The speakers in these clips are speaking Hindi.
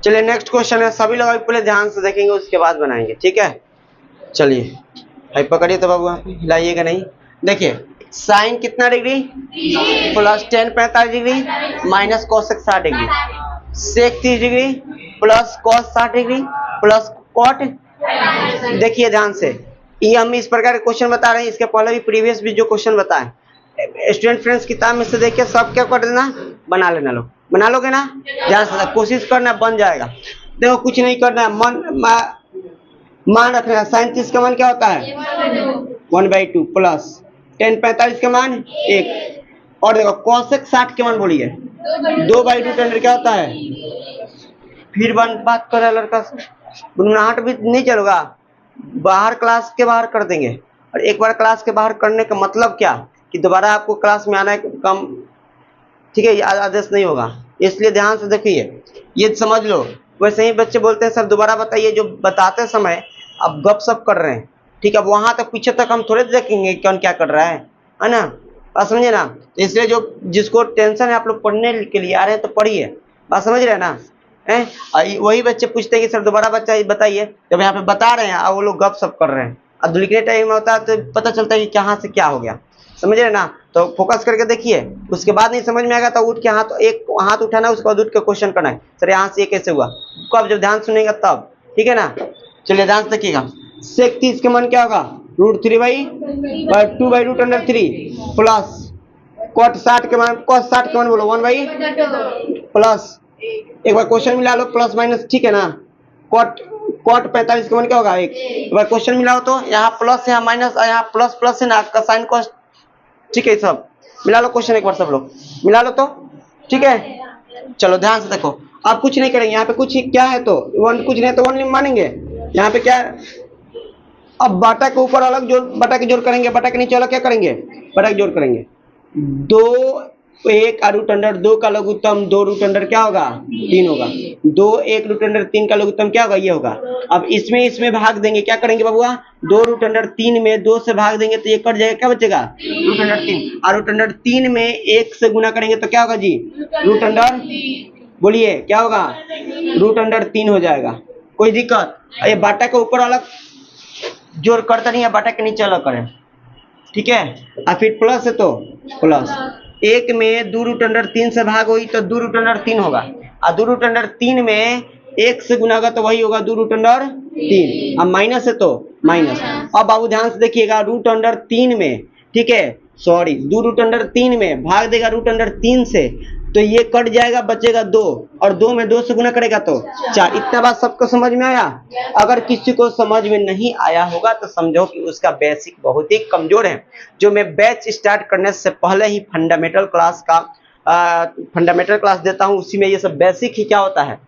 चलिए नेक्स्ट क्वेश्चन है, सभी लोग अभी पहले ध्यान से देखेंगे उसके बाद बनाएंगे, ठीक है। चलिए भाई पकड़िए तो बाबू, आप हिलाइएगा नहीं। देखिए साइन कितना degree, plus tan 45 degree minus cosec 60 degree, sec 30 degree plus cos 60 degree plus cot. देखिए ध्यान से, ये हम इस प्रकार के क्वेश्चन बता रहे हैं, इसके पहले भी प्रीवियस भी जो क्वेश्चन बताए स्टूडेंट फ्रेंड्स किताब में से देख के सब क्या कर देना, बना लेना। लोग बना लोगे ना, ज्यादा कोशिश करना, बन जाएगा। देखो कुछ नहीं करना है, मान रखना है। साइन 30 का मान क्या होता है 1/2 प्लस टेन 45 का मान 1, और देखो कोसेक 60 के मान बोलिए 2/2 टेन क्या होता है। फिर बात कर रहा है लड़का, गुनगुनाहट भी नहीं चलेगा, बाहर क्लास के बाहर कर देंगे। और एक बार क्लास के बाहर करने का मतलब क्या कि दोबारा आपको क्लास में आना है कम, ठीक है, आदेश नहीं होगा। इसलिए ध्यान से देखिए, ये समझ लो। वैसे ही बच्चे बोलते हैं सर दोबारा बताइए, जो बताते समय आप गपशप कर रहे हैं, ठीक है। अब वहां तक पीछे तक हम थोड़े देखेंगे कौन क्या कर रहा है ना, बात समझे ना। इसलिए जो जिसको टेंशन है, आप लोग पढ़ने के लिए आ रहे हैं तो पढ़िए, बात समझ रहे हैं ना। वही बच्चे पूछते हैं कि सर दोबारा बताइए, जब यहाँ पे बता रहे हैं और वो लोग गपशप कर रहे हैं। अब लिखने टाइम में होता है तो पता चलता है कि कहाँ से क्या हो गया, समझ रहे ना। तो फोकस करके देखिए, उसके बाद नहीं समझ में आएगा तो उठ के एक हाथ उठाना, उसके बाद उठ के क्वेश्चन करना है, सर यहाँ से ये कैसे हुआ। कब जब ध्यान सुनेगा तब, ठीक है ना। चलिए ध्यान से देखिएगा, सेक 30 का मान क्या होगा √3/2/√3 प्लस कॉट 60 के मान बोलो 1/, प्लस एक बार क्वेश्चन मिला लो, प्लस माइनस, ठीक है ना। कॉट 45 का मान क्या होगा 1, एक बार क्वेश्चन मिलाओ तो यहाँ प्लस यहाँ माइनस, यहाँ प्लस प्लस है ना, आपका साइन कॉस, ठीक है। सब मिला लो क्वेश्चन एक बार, सब लोग मिला लो तो, ठीक है। चलो ध्यान से देखो, आप कुछ नहीं करेंगे, यहाँ पे कुछ क्या है तो वन, कुछ नहीं तो वन मानेंगे। यहाँ पे क्या है, अब बाटा के ऊपर अलग जोड़, बाटा के जोड़ करेंगे, बाटा के नीचे अलग क्या करेंगे, बाटा के जोड़ करेंगे। 2 1 रूट अंडर 2 का लघुत्तम 2 रूट अंडर क्या होगा 3 होगा। 2 1 रूट अंडर 3 का लघुत्तम क्या होगा, ये होगा। अब इसमें भाग देंगे, क्या करेंगे बबुआ, 2 रूट अंडर 3 में 2 से भाग देंगे तो ये कट जाएगा, क्या बचेगा रूट अंडर 3। और रूट अंडर 3 में 1 से गुना करेंगे तो क्या होगा जी, रूट अंडर, बोलिए क्या होगा, रूट अंडर 3 हो जाएगा। कोई दिक्कत, ये बाटा के ऊपर अलग जोड़ करता नहीं है, बाटा के नीचे अलग करें, ठीक है। और फिर प्लस है तो प्लस 1 में 2 रूट अंडर 3 से भाग हुई तो 2 रूट अंडर 3 होगा, और 2 रूट अंडर 3 में 1 से गुना होगा तो वही होगा 2 रूट अंडर 3। अब माइनस है तो माइनस। अब बाबू ध्यान से देखिएगा, रूट अंडर 3 में, ठीक है, सॉरी 2 रूट अंडर 3 में भाग देगा रूट अंडर 3 से तो ये कट जाएगा, बचेगा 2, और 2 में 2 से गुना करेगा तो 4। इतना बात सबको समझ में आया। अगर किसी को समझ में नहीं आया होगा तो समझो कि उसका बेसिक बहुत ही कमजोर है। जो मैं बैच स्टार्ट करने से पहले ही फंडामेंटल क्लास देता हूँ, उसी में ये सब बेसिक ही क्या होता है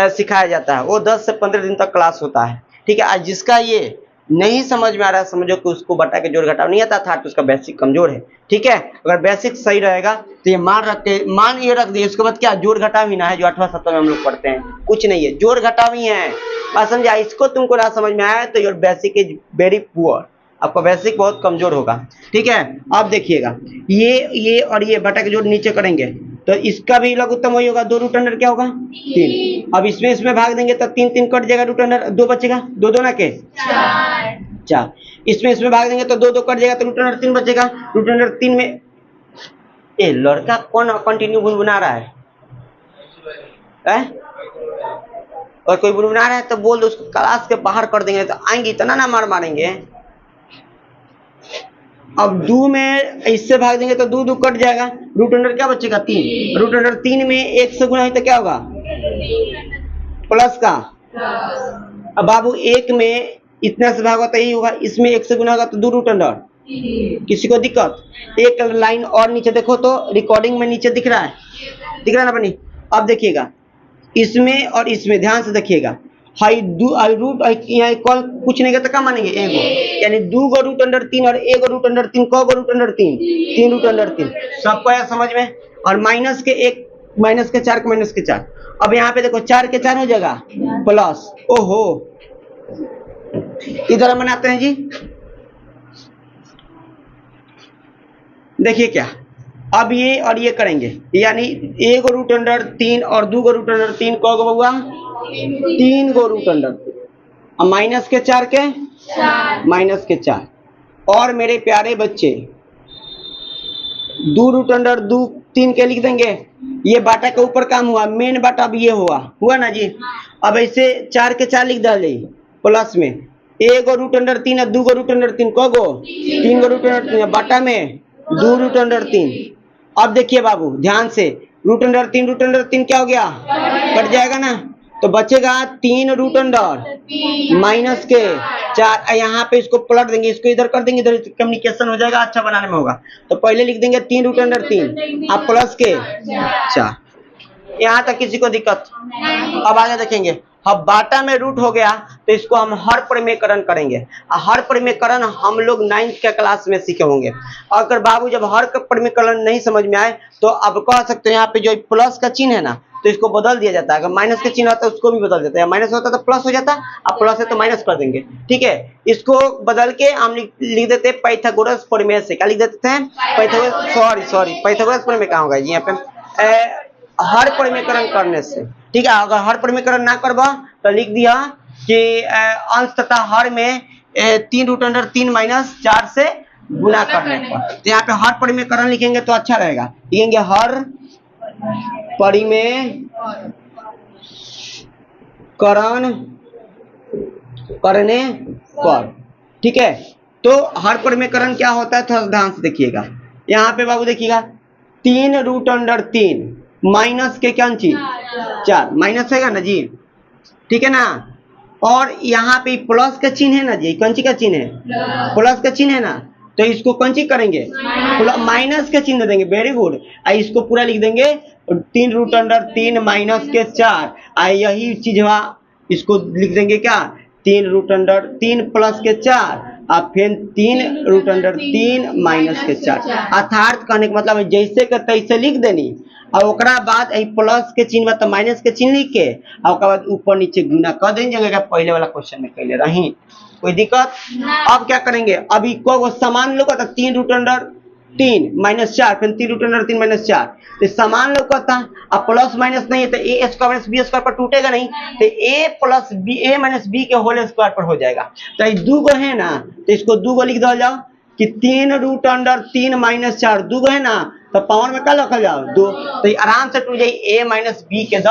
सिखाया जाता है। वो 10 से 15 दिन तक क्लास होता है, ठीक है। आज जिसका ये नहीं समझ में आ रहा है, समझो कि उसको बटा के जोड़ घटाव नहीं आता था, तो उसका बेसिक कमजोर है, ठीक है। अगर बेसिक सही रहेगा तो ये मान ये रख दिए, उसके बाद क्या जोड़ घटाव ही ना है, जो 8वां 7वां में हम लोग पढ़ते हैं, कुछ नहीं है, जोड़ घटाव ही है, बात समझा। इसको तुमको ना समझ में आया तो your basic is very poor, आपका बेसिक बहुत कमजोर होगा, ठीक है। अब देखिएगा, ये और ये बटा के जोड़ नीचे करेंगे तो इसका भी लघुत्तम वही होगा, 2 रूट अंडर क्या होगा 3। अब इसमें भाग देंगे तो 3 3 कट जाएगा, रूट अंडर 2 बचेगा, 2 2 ना के 4। इसमें भाग देंगे तो 2 2 कट जाएगा तो रूट अंडर 3 बचेगा। रूट अंडर 3 में ए लड़का कौन कंटिन्यू बुनबुना रहा है? और कोई बुनबुना रहा है तो बोल दो, उसको क्लास के बाहर कर देंगे, तो आएंगे इतना ना मारेंगे। अब 2 में इससे भाग देंगे तो 2 2 कट जाएगा, रूट अंडर क्या बचेगा 3। रूट अंडर 3 में 1 से गुना है तो क्या होगा प्लस का। अब बाबू 1 में इतना से भाग होता ही होगा, इसमें 1 से गुना होगा तो 2 रूट अंडर। किसी को दिक्कत? एक लाइन और नीचे देखो तो रिकॉर्डिंग में नीचे दिख रहा है ना बनी। अब देखिएगा, इसमें और इसमें ध्यान से देखिएगा, रूट यहाँ कुछ नहीं करता, क्या मानेंगे एगो, यानी 2 गो रूट अंडर 3 और 1 रूट अंडर 3, को रूट अंडर 3 3 रूट अंडर 3, सबको आया समझ में। और माइनस के 1 माइनस के 4 माइनस के 4। अब यहाँ पे देखो 4 के 4 हो जाएगा प्लस, ओहो इधर बनाते हैं जी। देखिए क्या, अब ये और ये करेंगे, यानी 1 गो रूट अंडर 3 और 2 गो रूट अंडर 3 को बउआ 3 गो रूट अंडर 3, अब माइनस के 4 के माइनस के 4, और मेरे प्यारे बच्चे 2 रूट अंडर 2 3 के लिख देंगे। ये बाटा के ऊपर काम हुआ, मेन बाटा अब ये हुआ ना जी। अब ऐसे 4 के 4 लिख डाले प्लस में 1 गो रूट अंडर 3 और 2 गो रूट अंडर 3 को गो 3 गो रूट अंडर 3 बाटा में 2 रूट अंडर 3। अब देखिए बाबू ध्यान से, रूट अंडर 3 क्या हो गया, कट जाएगा ना, तो बचेगा 3 रूट अंडर माइनस के 4। यहाँ पे इसको पलट देंगे, इसको इधर कर देंगे, इधर कम्युनिकेशन हो जाएगा, अच्छा बनाने में होगा। तो पहले लिख देंगे 3 रूट अंडर 3 अब प्लस के 4। यहाँ तक किसी को दिक्कत? अब आगे देखेंगे, अब बाटा में रूट हो गया तो इसको हम हर परिमेयकरण करेंगे। हर परिमेयकरण हम लोग 9th के क्लास में सीखे होंगे। अगर बाबू जब हर परिमेयकरण नहीं समझ में आए तो अब कह सकते हैं यहाँ पे जो प्लस का चिन्ह है ना, तो इसको बदल दिया जाता है। अगर माइनस का चिन्ह होता है उसको भी बदल देते हैं, माइनस होता तो प्लस हो जाता, अब प्लस है तो माइनस कर देंगे। ठीक है, इसको बदल के हम लिख देते हैं पाइथागोरस प्रमेय से। क्या लिख देते हैं? पाइथागोरस प्रमेय कहाँ होगा जी यहाँ पे? हर परिमेयकरण करने से। ठीक है, अगर हर परिमेयकरण ना करवा तो लिख दिया कि अंश तथा हर में 3 रूट अंडर 3 माइनस 4 से गुना करने पर। तो यहाँ पे हर परिमेयकरण लिखेंगे तो अच्छा रहेगा, लिखेंगे हर परिमेयकरण करने पर। ठीक है, तो हर परिमेयकरण क्या होता है थोड़ा ध्यान से देखिएगा। यहाँ पे बाबू देखिएगा 3 रूट अंडर 3 माइनस के क्या चीज 4 माइनस है ना जी, ठीक है ना। और यहाँ पे प्लस का चिन्ह है ना जी, कौन सी का चिन्ह है? प्लस का चिन्ह है ना, तो इसको कौन सी करेंगे? माइनस का चिन्ह देंगे। Very good. इसको पूरा लिख देंगे 3 रूट अंडर 3 माइनस के 4। यही चीज हुआ, इसको लिख देंगे क्या? 3 रूट अंडर 3 प्लस के 4 और फिर 3 रूट अंडर 3 माइनस के 4। अर्थात कहने का मतलब जैसे के तैसे लिख देनी, और ओकरा बाद प्लस के चिन्ह तो माइनस के चिन्ह लिख के और ओकरा बाद ऊपर नीचे गुना कर देंगे, जगह पहले वाला क्वेश्चन में कैले रही। कोई दिक्कत? अब क्या करेंगे, अभी को समान लोग 3 रूट अंडर 3 माइनस 4 फिर 3 रूट अंडर 3 माइनस 4, तो समान लोग कहता अब प्लस माइनस नहीं है तो ए स्क्वायर माइनस बी स्क्वायर पर टूटेगा नहीं, तो ए प्लस बी ए माइनस बी के होल स्क्वायर पर हो जाएगा। तो ये 2 गो है ना, तो इसको 2 गो लिख दो जाओ कि 3 रूट अंडर 3 माइनस 4 2 गो है ना, तो पावर में क्या रखा जाओ 2, तो ये आराम से टूट जाए ए माइनस बी के the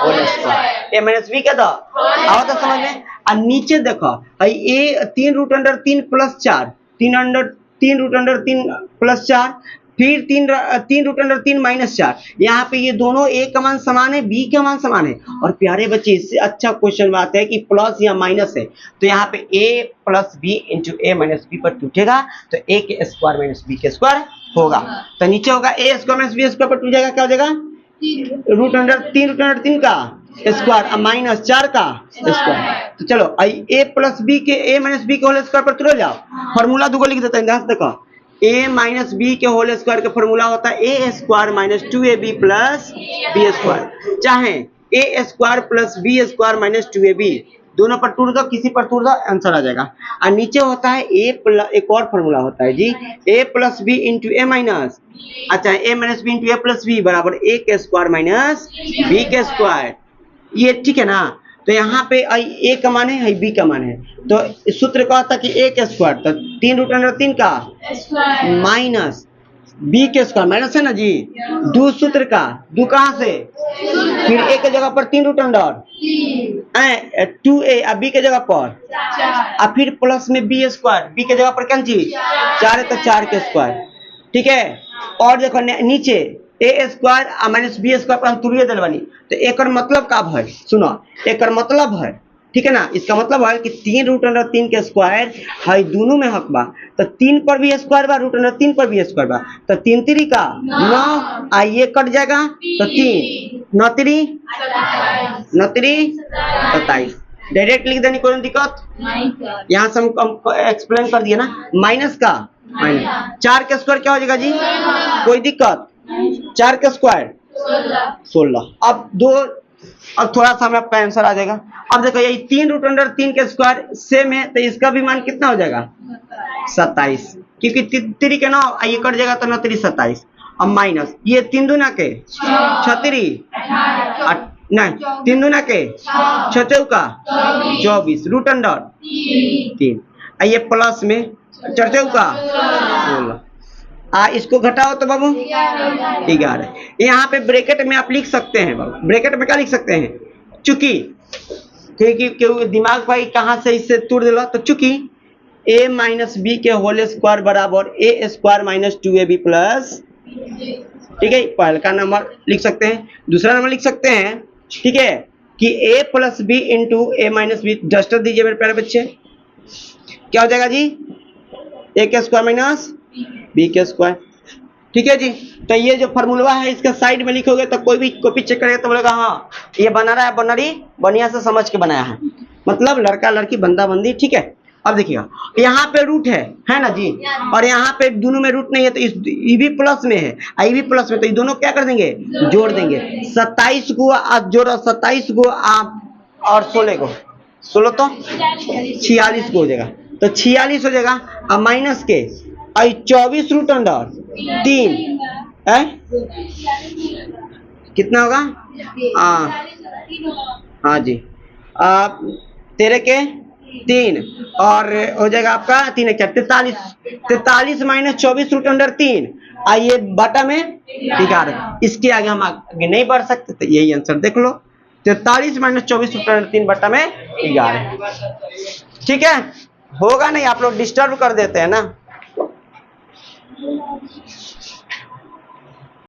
whole square. A minus B के द आओ तो समझ में। और नीचे देखो a 3 root under 3 plus 4 3 root under 3 plus 4 फिर 3 रूट अंडर 3 माइनस 4। यहाँ पे ये दोनों ए का मान समान है, बी का मान समान है। और प्यारे बच्चे इससे अच्छा क्वेश्चन बात है कि प्लस या माइनस है, तो यहाँ पे ए plus b into a minus B पर टूटेगा, तो ए के स्क्वायर माइनस बी के स्क्वायर होगा। तो नीचे होगा ए स्क्वायर माइनस बी स्क्वायर पर टूट जाएगा, क्या हो जाएगा? 3 रूट अंडर 3 का स्क्वायर माइनस 4 का स्क्वायर। तो चलो ए प्लस बी के ए माइनस बी के होल स्क्वायर पर तुरंत जाओ, फॉर्मूला 2 को लिख देते हैं। ध्यान से देखो, ए माइनस बी के होल स्क्वायर का फॉर्मूला होता है A square minus 2ab plus B square, चाहे A square plus B square minus 2ab, दोनों पर टूट दो, किसी पर टूट दो, आंसर आ जाएगा। और नीचे होता है एक और फॉर्मूला होता है जी, ए plus b into a minus, अच्छा ए माइनस बी इंटू ए प्लस बी बराबर ए के स्क्वायर माइनस बी के स्क्वायर। ये ठीक है ना। तो यहाँ पे ए का मान है, बी का मान है, तो सूत्र का होता है कि ए के स्क्वायर, तो 3 रूट अंडर 3 का माइनस बी के स्क्वायर माइनस है ना जी, 2 सूत्र का 2 कहाँ से, फिर ए के जगह पर 3 रूट अंडर 2a अब बी के जगह पर, और फिर प्लस में बी स्क्वायर, बी के जगह पर क्या चीज 4 है तो 4 के स्क्वायर। ठीक है, और देखो नीचे ए स्क्वायर माइनस बी स्क्वायर पर हम तुरिये दिल बनी, तो एक मतलब का है, सुनो एक मतलब है, ठीक है ना। इसका मतलब है कि 3 रूट अंडर 3 के स्क्वायर है, दोनों में हक बा, तो 3 पर भी स्क्वायर बा, रूट अंडर 3 पर भी स्क्वायर बा, तो 3 3 का 9, आइए कट जाएगा, तो 3 9 3 27, डायरेक्ट लिख देनी, कोई दिक्कत? यहाँ से हम एक्सप्लेन कर दिया ना। माइनस का माइनस 4 के स्क्वायर क्या हो जाएगा जी, कोई दिक्कत? 4 के स्क्वायर 16। अब थोड़ा सा हमें आपका आंसर आ जाएगा। अब देखो ये 3 रूट अंडर 3 के स्क्वायर सेम है, तो इसका भी मान कितना हो जाएगा 27, क्योंकि 3 के 9 ये कट जाएगा तो 9 3 27। अब माइनस ये 3 दूना के 36 नहीं 3 दूना के 6 चौका 24 रूट अंडर 3 ये प्लस में 4 चौका 16 इसको घटाओ तो बाबू 11। यहाँ पे ब्रैकेट में आप लिख सकते हैं बाबू, ब्रैकेट में क्या लिख सकते हैं, चूंकि क्योंकि दिमाग भाई कहाँ से इससे तोड़ दिला, तो चूंकि a माइनस बी के होल स्क्वायर बराबर a square minus 2ab plus, ठीक है, पहले का नंबर लिख सकते हैं। दूसरा नंबर लिख सकते हैं, ठीक है, कि a plus b into a minus b, duster दीजिए मेरे प्यारे बच्चे, क्या हो जाएगा जी, a के स्क्वायर माइनस b के स्क्वायर, ठीक है जी। तो ये जो फॉर्मूला है इसका साइड में लिखोगे तो कोई भी कॉपी चेक करेगा तो बोलेगा हाँ ये बना रहा है बनरी बढ़िया से समझ के बनाया है, मतलब लड़का लड़की बंदा बंदी, ठीक है। अब देखिएगा यहाँ पे रूट है ना जी, और यहाँ पे दोनों में रूट नहीं है तो इस ये भी प्लस में है ये भी प्लस में, तो ये दोनों क्या कर देंगे, जोड़ देंगे। 27 को आप जोड़ो, 27 को आप और 16 को, 16 तो 46 को हो जाएगा, तो 46 हो जाएगा। अब माइनस के 24 रूट अंडर 3 कितना होगा, हाँ जी, 13 के 3 और हो जाएगा आपका 3 1 43, 43 माइनस 24 रूट अंडर 3, आइए बटा में 11। इसके आगे हम आगे नहीं बढ़ सकते, तो यही आंसर देख लो, 43 माइनस 24 रूट अंडर 3 बटा में 11, ठीक है। होगा नहीं, आप लोग डिस्टर्ब कर देते हैं ना।